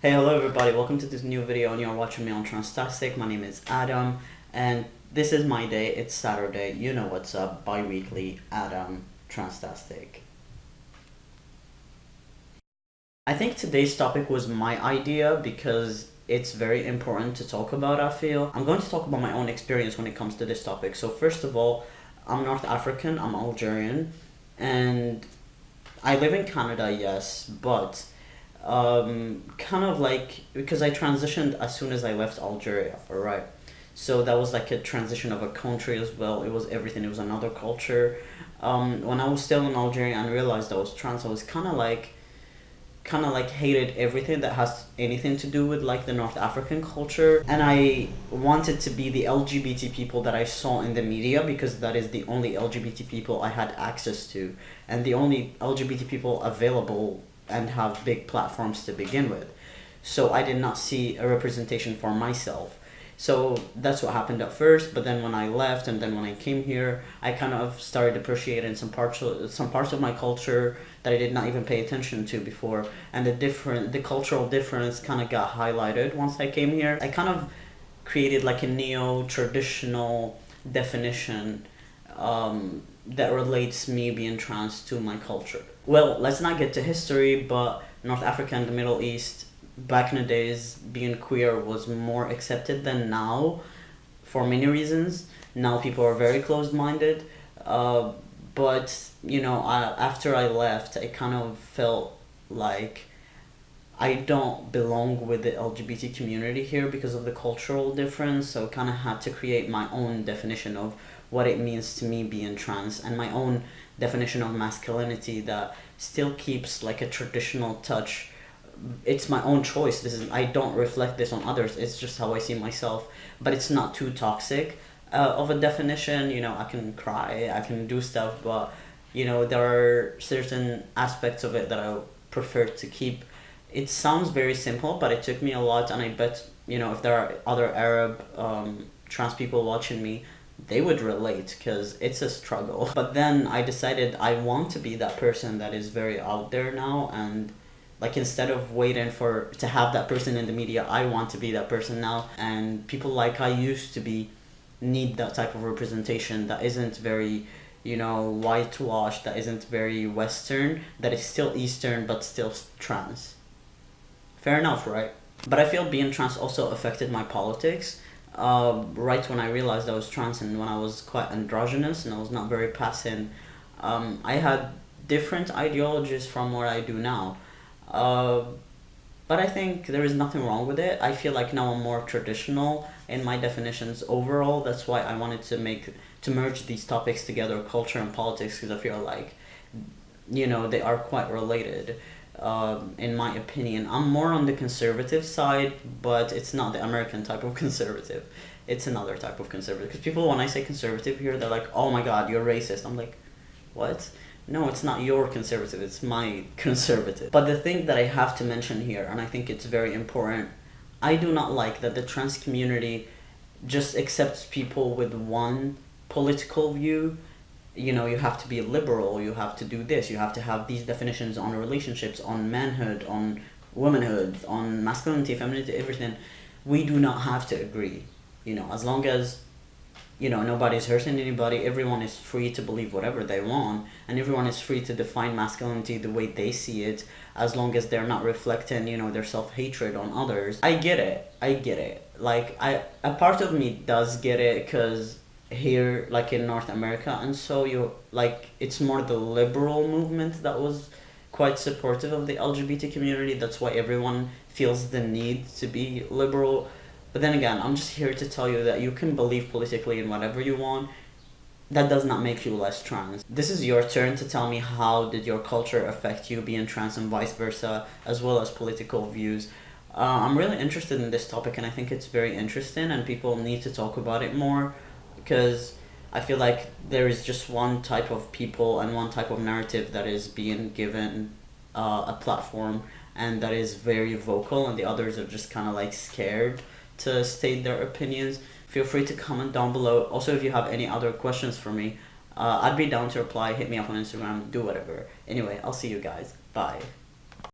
Hey, hello everybody, welcome to this new video and you're watching me on Transtastic. My name is Adam and this is my day. It's Saturday, you know what's up, bi-weekly Adam Transtastic. I think today's topic was my idea because it's very important to talk about, I feel. I'm going to talk about my own experience when it comes to this topic. So first of all, I'm North African, I'm Algerian, and I live in Canada, yes, but kind of like because I transitioned as soon as I left Algeria, alright. So that was like a transition of a country as well. It was everything. It was another culture. When I was still in Algeria and realized I was trans, I was kind of like hated everything that has anything to do with like the North African culture, and I wanted to be the LGBT people that I saw in the media because that is the only LGBT people I had access to and the only LGBT people available and have big platforms to begin with. So I did not see a representation for myself. So that's what happened at first, but then when I left and then when I came here, I kind of started appreciating some parts of my culture that I did not even pay attention to before, and the cultural difference kind of got highlighted once I came here. I kind of created like a neo-traditional definition that relates me being trans to my culture. Well, let's not get to history, but North Africa and the Middle East, back in the days, being queer was more accepted than now for many reasons. Now people are very closed-minded, but you know, after I left, I kind of felt like I don't belong with the LGBT community here because of the cultural difference, so kind of had to create my own definition of what it means to me being trans and my own definition of masculinity that still keeps like a traditional touch. It's my own choice. I don't reflect this on others. It's just how I see myself, but it's not too toxic of a definition. You know, I can cry, I can do stuff, but you know, there are certain aspects of it that I prefer to keep. It sounds very simple, but it took me a lot, and I bet, you know, if there are other Arab trans people watching me, they would relate because it's a struggle. But then I decided I want to be that person that is very out there now, and like instead of waiting for to have that person in the media, I want to be that person now, and people like I used to be need that type of representation that isn't very, you know, whitewashed, that isn't very Western, that is still Eastern but still trans. Fair enough, right? But I feel being trans also affected my politics. Right when I realized I was trans and when I was quite androgynous and I was not very passing, I had different ideologies from what I do now. But I think there is nothing wrong with it. I feel like now I'm more traditional in my definitions overall. That's why I wanted to merge these topics together, culture and politics, because I feel like, you know, they are quite related. In my opinion, I'm more on the conservative side, but it's not the American type of conservative. It's another type of conservative. Because people, when I say conservative here, they're like, "Oh my God, you're racist." I'm like, "What? No, it's not your conservative, it's my conservative." But the thing that I have to mention here, and I think it's very important, I do not like that the trans community just accepts people with one political view. You know, you have to be liberal, you have to do this, you have to have these definitions on relationships, on manhood, on womanhood, on masculinity, femininity, everything. We do not have to agree. You know, as long as, you know, nobody's hurting anybody, everyone is free to believe whatever they want, and everyone is free to define masculinity the way they see it, as long as they're not reflecting, you know, their self-hatred on others. I get it. Like, a part of me does get it, because here, like in North America, and so you like, it's more the liberal movement that was quite supportive of the LGBT community. That's why everyone feels the need to be liberal. But then again, I'm just here to tell you that you can believe politically in whatever you want. That does not make you less trans. This is your turn to tell me, how did your culture affect you being trans and vice versa, as well as political views. I'm really interested in this topic, and I think it's very interesting and people need to talk about it more, because I feel like there is just one type of people and one type of narrative that is being given a platform and that is very vocal, and the others are just kind of like scared to state their opinions. Feel free to comment down below. Also, if you have any other questions for me, I'd be down to reply. Hit me up on Instagram, do whatever. Anyway, I'll see you guys. Bye.